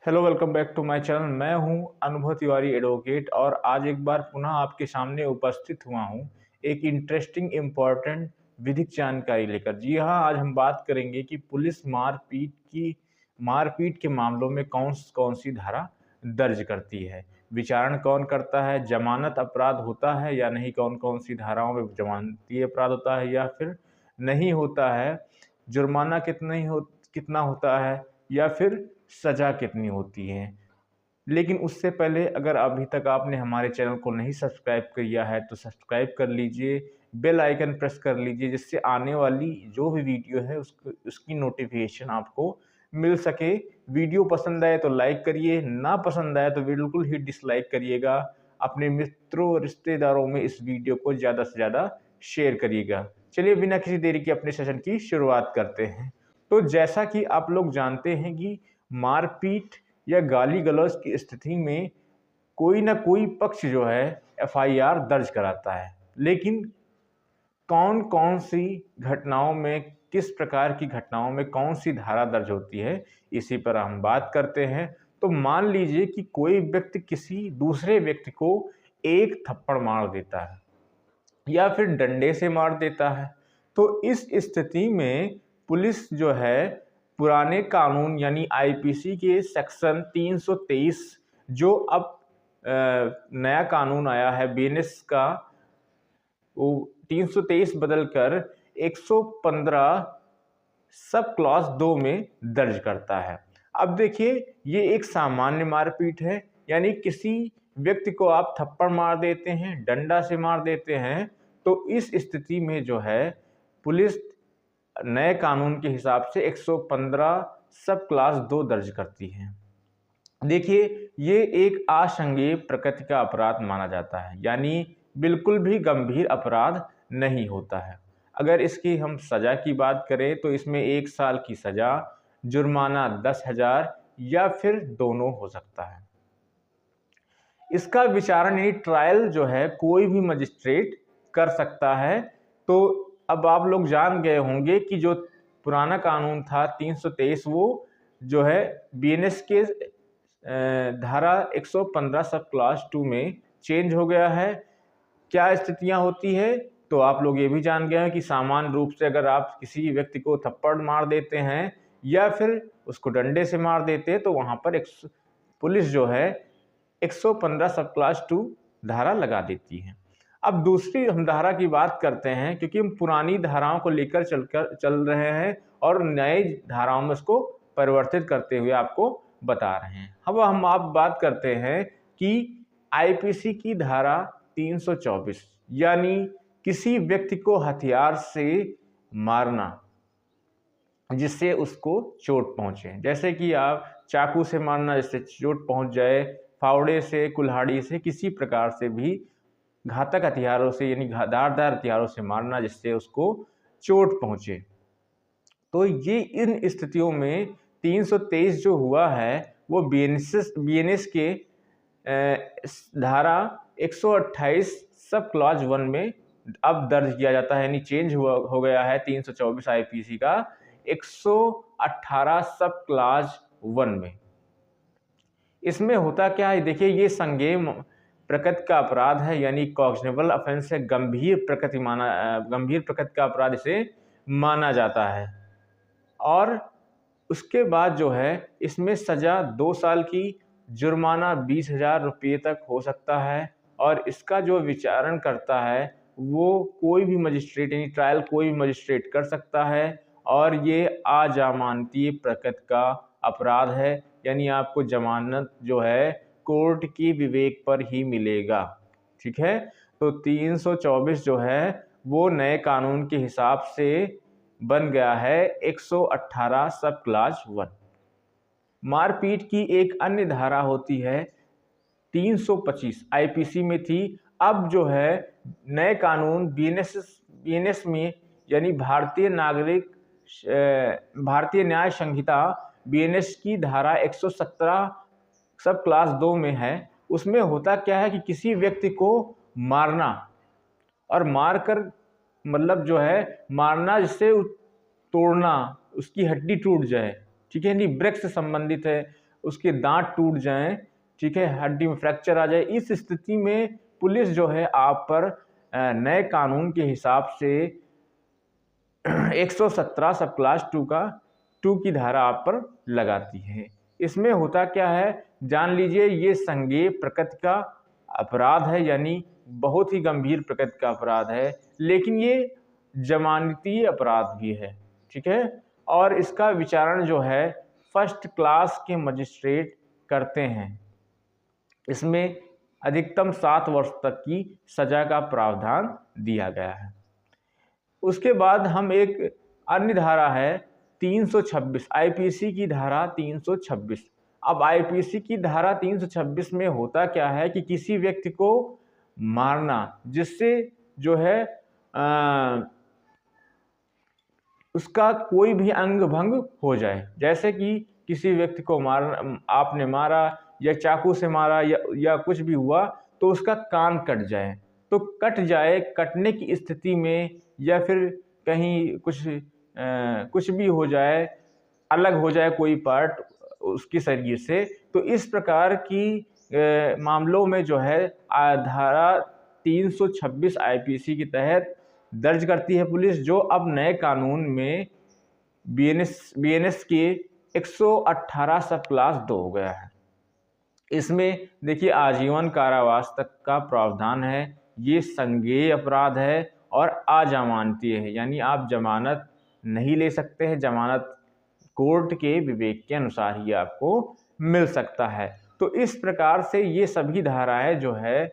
Hello, welcome back to my channel. मैं हूं अनुभव तिवारी एडवोकेट और आज एक बार पुनः आपके सामने उपस्थित हुआ हूं एक इंटरेस्टिंग इम्पॉर्टेंट विधिक जानकारी लेकर। जी हां, आज हम बात करेंगे कि पुलिस मारपीट के मामलों में कौन कौन सी धारा दर्ज करती है, विचारण कौन करता है, जमानत अपराध होता है या नहीं, कौन कौन सी धाराओं में जमानती अपराध होता है या फिर नहीं होता है, जुर्माना कितना होता है या फिर सज़ा कितनी होती है। लेकिन उससे पहले अगर अभी तक आपने हमारे चैनल को नहीं सब्सक्राइब किया है तो सब्सक्राइब कर लीजिए, बेल आइकन प्रेस कर लीजिए जिससे आने वाली जो भी वीडियो है उसकी नोटिफिकेशन आपको मिल सके। वीडियो पसंद आए तो लाइक करिए, ना पसंद आए तो बिल्कुल ही डिसलाइक करिएगा। अपने मित्रों रिश्तेदारों में इस वीडियो को ज़्यादा से ज़्यादा शेयर करिएगा। चलिए बिना किसी देरी के अपने सेशन की शुरुआत करते हैं। तो जैसा कि आप लोग जानते हैं कि मारपीट या गाली गलौज की स्थिति में कोई ना कोई पक्ष जो है एफआईआर दर्ज कराता है, लेकिन कौन कौन सी घटनाओं में, किस प्रकार की घटनाओं में कौन सी धारा दर्ज होती है, इसी पर हम बात करते हैं। तो मान लीजिए कि कोई व्यक्ति किसी दूसरे व्यक्ति को एक थप्पड़ मार देता है या फिर डंडे से मार देता है, तो इस स्थिति में पुलिस जो है पुराने कानून यानी आईपीसी के सेक्शन 323, जो अब नया कानून आया है बीएनएस का, वो 323 बदलकर 115 सब क्लॉज 2 में दर्ज करता है। अब देखिए, ये एक सामान्य मारपीट है, यानी किसी व्यक्ति को आप थप्पड़ मार देते हैं, डंडा से मार देते हैं, तो इस स्थिति में जो है पुलिस नए कानून के हिसाब से 115 सब क्लास 2 दर्ज करती है। देखिए, ये एक आसंज्ञेय प्रकृति का अपराध माना जाता है, यानी बिल्कुल भी गंभीर अपराध नहीं होता है। अगर इसकी हम सज़ा की बात करें तो इसमें 1 साल की सज़ा, जुर्माना 10,000 या फिर दोनों हो सकता है। इसका विचारण यानी ट्रायल जो है कोई भी मजिस्ट्रेट कर सकता है। तो अब आप लोग जान गए होंगे कि जो पुराना कानून था 323, वो जो है बीएनएस के धारा 115 सब क्लास 2 में चेंज हो गया है। क्या स्थितियां होती है, तो आप लोग ये भी जान गए हैं कि सामान्य रूप से अगर आप किसी व्यक्ति को थप्पड़ मार देते हैं या फिर उसको डंडे से मार देते हैं तो वहां पर पुलिस जो है 115 सब क्लास 2 धारा लगा देती है। अब दूसरी हम धारा की बात करते हैं, क्योंकि हम पुरानी धाराओं को लेकर चल रहे हैं और नए धाराओं में उसको परिवर्तित करते हुए आपको बता रहे हैं। अब हम आप बात करते हैं कि आईपीसी की धारा 324, यानी किसी व्यक्ति को हथियार से मारना जिससे उसको चोट पहुंचे, जैसे कि आप चाकू से मारना जिससे चोट पहुंच जाए, फावड़े से, कुल्हाड़ी से, किसी प्रकार से भी घातक हथियारों से यानी धारदार हथियारों से मारना जिससे उसको चोट पहुंचे। तो ये इन स्थितियों में 323 जो हुआ है वो बीएनएस के धारा 128 सब क्लॉज 1 में अब दर्ज किया जाता है, यानी चेंज हो गया है 324 आईपीसी का 118 सब क्लॉज 1 में। इसमें होता क्या है, देखिए, ये संज्ञेय प्रकृति का अपराध है, यानी कॉग्निजेबल ऑफेंस है, गंभीर प्रकृति का अपराध इसे माना जाता है। और उसके बाद जो है इसमें सज़ा 2 साल की, जुर्माना 20,000 रुपये तक हो सकता है। और इसका जो विचारण करता है वो कोई भी मजिस्ट्रेट, यानी ट्रायल कोई भी मजिस्ट्रेट कर सकता है। और ये अजमानती प्रकृति का अपराध है, यानी आपको जमानत जो है कोर्ट की विवेक पर ही मिलेगा। ठीक है, तो 324 जो है वो नए कानून के हिसाब से बन गया है 118 सब क्लास 1। मारपीट की एक अन्य धारा होती है 325, आईपीसी में थी, अब जो है नए कानून बीएनएस में, यानी भारतीय न्याय संहिता बीएनएस की धारा 117 सब क्लास 2 में है। उसमें होता क्या है कि किसी व्यक्ति को मारना, और मारकर मतलब जो है मारना जिससे तोड़ना, उसकी हड्डी टूट जाए, ठीक है, नहीं ब्रेक से संबंधित है, उसके दांत टूट जाएं, ठीक है, हड्डी में फ्रैक्चर आ जाए, इस स्थिति में पुलिस जो है आप पर नए कानून के हिसाब से 117 सब क्लास 2 की धारा आप पर लगाती है। इसमें होता क्या है, जान लीजिए ये संज्ञेय प्रकृति का अपराध है, यानी बहुत ही गंभीर प्रकृति का अपराध है, लेकिन ये जमानती अपराध भी है, ठीक है। और इसका विचारण जो है फर्स्ट क्लास के मजिस्ट्रेट करते हैं। इसमें अधिकतम 7 वर्ष तक की सजा का प्रावधान दिया गया है। उसके बाद हम एक अन्य धारा है 326, आईपीसी की धारा 326। अब आईपीसी की धारा 326 में होता क्या है कि किसी व्यक्ति को मारना जिससे जो है उसका कोई भी अंग भंग हो जाए, जैसे कि किसी व्यक्ति को आपने मारा या चाकू से मारा या कुछ भी हुआ तो उसका कान कट जाए, तो कट जाए, कटने की स्थिति में या फिर कहीं कुछ भी हो जाए, अलग हो जाए कोई पार्ट उसके शरीर से, तो इस प्रकार की मामलों में जो है धारा 326 आईपीसी के तहत दर्ज करती है पुलिस, जो अब नए कानून में बीएनएस के 118 सब क्लास 2 हो गया है। इसमें देखिए आजीवन कारावास तक का प्रावधान है। ये संज्ञेय अपराध है और अजमानती है, यानी आप जमानत नहीं ले सकते हैं, जमानत कोर्ट के विवेक के अनुसार ही आपको मिल सकता है। तो इस प्रकार से ये सभी धाराएं जो है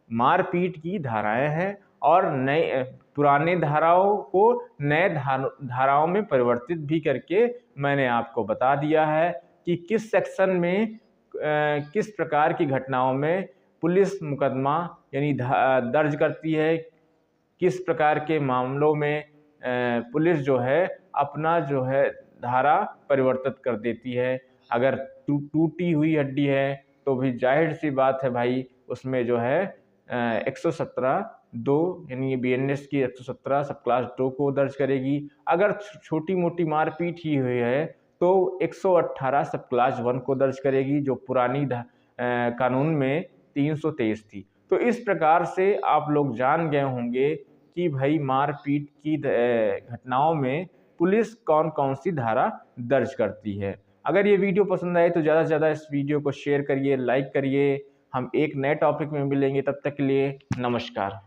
मारपीट की धाराएं हैं और नए पुराने धाराओं को नए धाराओं में परिवर्तित भी करके मैंने आपको बता दिया है कि किस सेक्शन में किस प्रकार की घटनाओं में पुलिस मुकदमा यानी दर्ज करती है, किस प्रकार के मामलों में पुलिस जो है अपना जो है धारा परिवर्तित कर देती है। अगर टूटी हुई हड्डी है तो भी जाहिर सी बात है भाई, उसमें जो है 117(2) यानी बीएनएस की 117 सब क्लास 2 को दर्ज करेगी। अगर छोटी मोटी मारपीट ही हुई है तो 118 सब क्लास 1 को दर्ज करेगी, जो पुरानी कानून में 323 थी। तो इस प्रकार से आप लोग जान गए होंगे कि भाई मारपीट की घटनाओं में पुलिस कौन कौन सी धारा दर्ज करती है। अगर ये वीडियो पसंद आए तो ज़्यादा से ज़्यादा इस वीडियो को शेयर करिए, लाइक करिए। हम एक नए टॉपिक में मिलेंगे, तब तक के लिए नमस्कार।